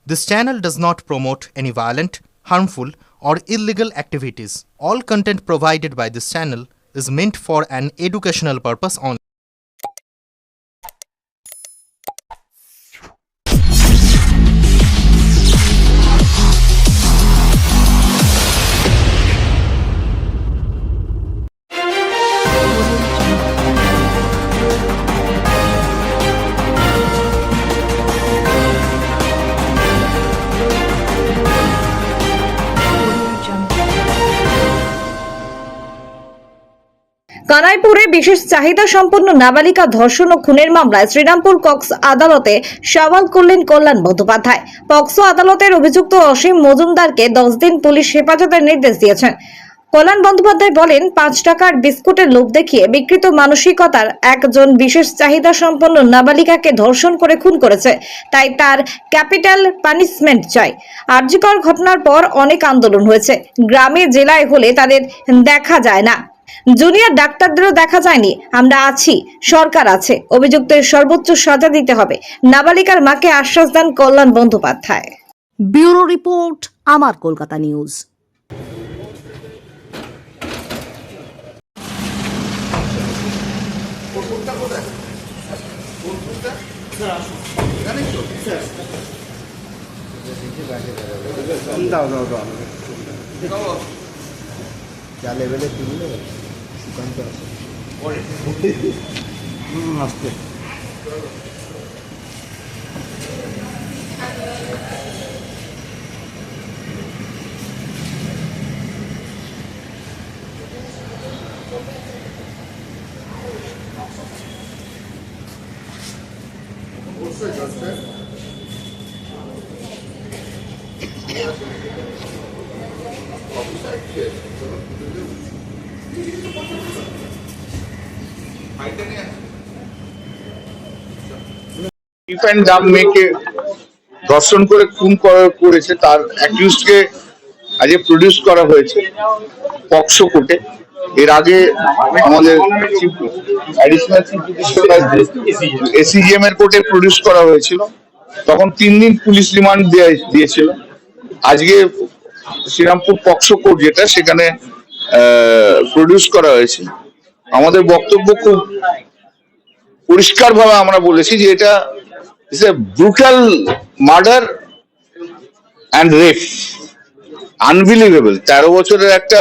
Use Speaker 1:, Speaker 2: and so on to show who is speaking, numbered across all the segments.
Speaker 1: This channel does not promote any violent, harmful, or illegal activities. All content provided by this channel is meant for an educational purpose only.
Speaker 2: কানাইপুরে বিশেষ চাহিদা সম্পন্ন নাবালিকা ধর্ষণ ও খুনের মামলায় Serampore Cox আদালতে সওয়াল করলেন কল্যাণ বন্দ্যোপাধ্যায়। পক্সো আদালতের অভিযুক্ত অসীম মজুমদারকে 10 দিন পুলিশ হেফাজতের নির্দেশ দিয়েছেন। কল্যাণ বন্দ্যোপাধ্যায় বলেন, 5 টাকার বিস্কুটের লোভ দেখিয়ে বিকৃত মানসিকতার একজন বিশেষ চাহিদা সম্পন্ন নাবালিকাকে ধর্ষণ করে খুন করেছে, তাই তার ক্যাপিটাল পানিশমেন্ট চাই। আরজিকর ঘটনার পর অনেক আন্দোলন হয়েছে, গ্রামে জেলায় হলে তাদের দেখা যায় না, জুনিয়র ডাক্তারদেরও দেখা যায়নি। আমরা আছি, সরকার আছে, অভিযুক্তের সর্বোচ্চ সাজা দিতে হবে, নাবালিকার মাকে আশ্বাস দেন কল্যাণ বন্দ্যোপাধ্যায়।
Speaker 3: ব্যুরো রিপোর্ট, আমার কলকাতা নিউজ।
Speaker 4: क्या लेवल है तुमने दुकान पे आस्ते
Speaker 5: ডিফেন্ড ডাম মেয়েকে ধর্ষণ করে খুন করেছে তার অ্যাকিউজকে আজকে প্রডিউস করা হয়েছে পক্সো কোর্টে। এর আগে আমাদের additional chief judicial magistrate ACGM এর কোর্টে প্রডিউস করা হয়েছিল, তখন 3 দিন পুলিশ রিমান্ড দিয়েছিল। আজকে শ্রীরামপুর পক্সো কোর্ট যেটা, সেখানে প্রডিউস করা হয়েছে। আমাদের বক্তব্য খুব পরিষ্কার ভাবে আমরা বলেছি যে এটা is a brutal murder and rape, unbelievable. 13 বছরের একটা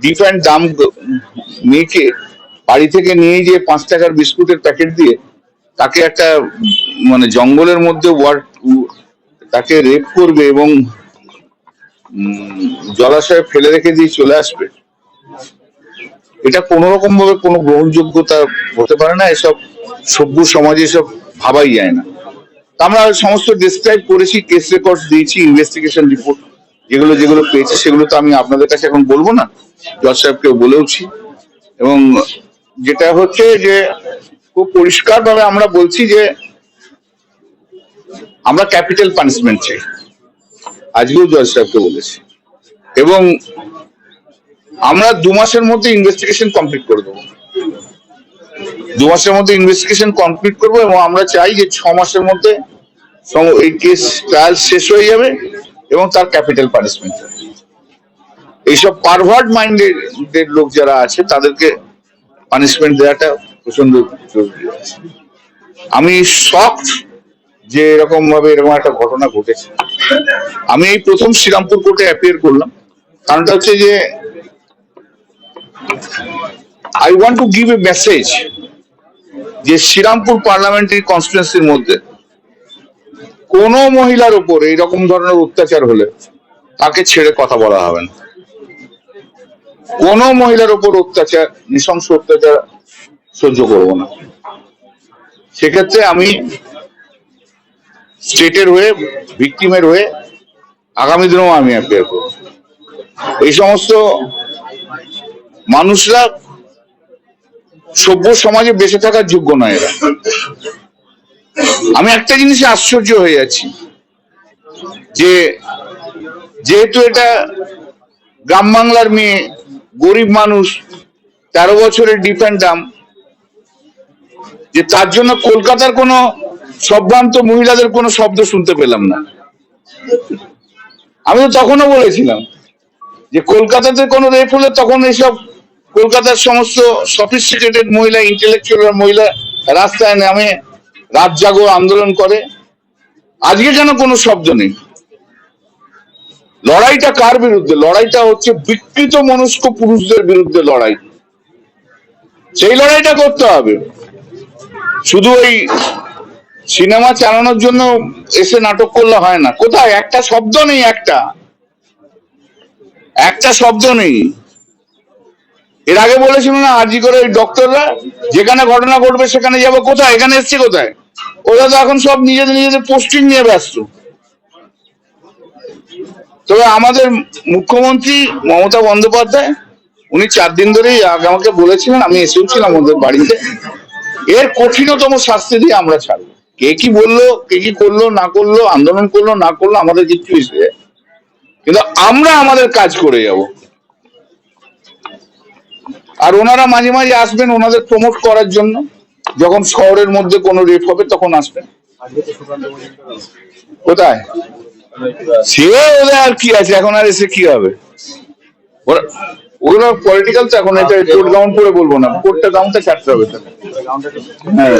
Speaker 5: ডিফ অ্যান্ড ডাম মেয়েকে বাড়ি থেকে নিয়ে গিয়ে 5 টাকার বিস্কুটের প্যাকেট দিয়ে তাকে একটা মানে জঙ্গলের মধ্যে তাকে রেপ করবে এবং জলাশয়ে ফেলে রেখে দিয়ে চলে আসবে, এটা কোনো রকম ভাবে কোনো গ্রহণযোগ্যতা হতে পারে না। এসব সভ্য সমাজে এসব ভাবাই যায় না। আমরা সমস্ত ডেসক্রাইব করেছি, কেস রেকর্ড দিয়েছি, ইনভেস্টিগেশন রিপোর্ট যেগুলো পেয়েছি সেগুলো তো আমি আপনাদের কাছে এখন বলবো না, জজ সাহেবকে বলেওছি। এবং যেটা হচ্ছে যে খুব পরিষ্কার ভাবে আমরা বলছি যে আমরা ক্যাপিটাল পানিশমেন্ট চাই, আজকেও জজ সাহেবকে বলেছি। এবং আমরা 2 মাসের মধ্যে ইনভেস্টিগেশন কমপ্লিট করে দেবো, 2 মাসের মধ্যে ইনভেস্টিগেশন কমপ্লিট করবো। এবং আমরা চাই যে 6 মাসের মধ্যে এই কেস ট্রায়াল শেষ হয়ে যাবে এবং তার ক্যাপিটাল পানিশমেন্ট। এইসব পারভার্ট মাইন্ডেড লোক যারা আছে তাদেরকে পানিশমেন্ট দেওয়াটা প্রচন্ড জরুরি আছে। আমি শকড যে এরকম একটা ঘটনা ঘটেছে। আমি এই প্রথম শ্রীরামপুর কোর্টে অ্যাপিয়ার করলাম, কারণটা হচ্ছে যে I want to give a message যে শ্রীরামপুর পার্লামেন্টারি কনস্টিটুয়েন্সির মধ্যে কোন মহিলার উপর এইরকম ধরনের অত্যাচার হলে তাকে ছেড়ে কথা বলা হবে না। কোন মহিলার উপর অত্যাচার, নৃশংস অত্যাচার সহ্য করব না। সেক্ষেত্রে আমি স্টেটের হয়ে, ভিকটিমের হয়ে আগামী দিনেও আমি অ্যাপিয়ার করব। এই সমস্ত মানুষরা সভ্য সমাজে বেঁচে থাকার যোগ্য নয় এরা। আমি একটা জিনিসে আশ্চর্য হয়ে যাচ্ছি যে যেহেতু এটা গ্রাম বাংলার মেয়ে, গরিব মানুষ, 13 বছরের ডিফ অ্যান্ড ডাম, যে তার জন্য কলকাতার কোনো সম্ভ্রান্ত মহিলাদের কোনো শব্দ শুনতে পেলাম না। আমি তো তখনও বলেছিলাম যে কলকাতাতে কোনো রেপ হলে তখন এইসব কলকাতার সমস্ত সফিস্টিকেটেড মহিলা, ইন্টেলেকচুয়াল মহিলা রাস্তায় নামে রাত জাগো আন্দোলন করে। আজকে যেন কোনো শব্দ নেই। লড়াইটা কার বিরুদ্ধে? লড়াইটা হচ্ছে বিকৃত মনস্ক পুরুষদের বিরুদ্ধে লড়াই। সেই লড়াইটা করতে হবে। শুধু ওই সিনেমা চালানোর জন্য এসে নাটক করলে হয় না। কোথায় একটা শব্দ নেই, একটা শব্দ নেই। এর আগে বলেছিল না আরজি করে ওই ডক্টররা যেখানে ঘটনা ঘটবে সেখানে যাবো, কোথায়? এখানে এসছে কোথায়? ওরা তো এখন সব নিজেদের পোস্টিং নিয়ে ব্যস্ত। তবে আমাদের মুখ্যমন্ত্রী মমতা বন্দ্যোপাধ্যায় উনি 4 দিন ধরেই আমাকে বলেছিলেন, আমি এসেছিলাম ওদের বাড়িতে, এর কঠিনতম শাস্তি দিয়ে আমরা ছাড়বো। কে কি বললো, কে কি করলো না করলো, আন্দোলন করলো না করলো আমাদের কিচ্ছু এসে, কিন্তু আমরা আমাদের কাজ করে যাব। আর ওনারা মাঝে মাঝে আসবেন ওনাদের প্রমোট করার জন্য, যখন শহরের মধ্যে কোনো রেপ হবে তখন আসবেন। কোথায় সে ওদের আর কি আছে, এখন আর এসে কি হবে? ওগুলো পলিটিক্যাল তো এখন, এটা কোর্ট গাউন করে বলবো না, কোর্টটা গাউনটা ছাড়তে হবে। হ্যাঁ।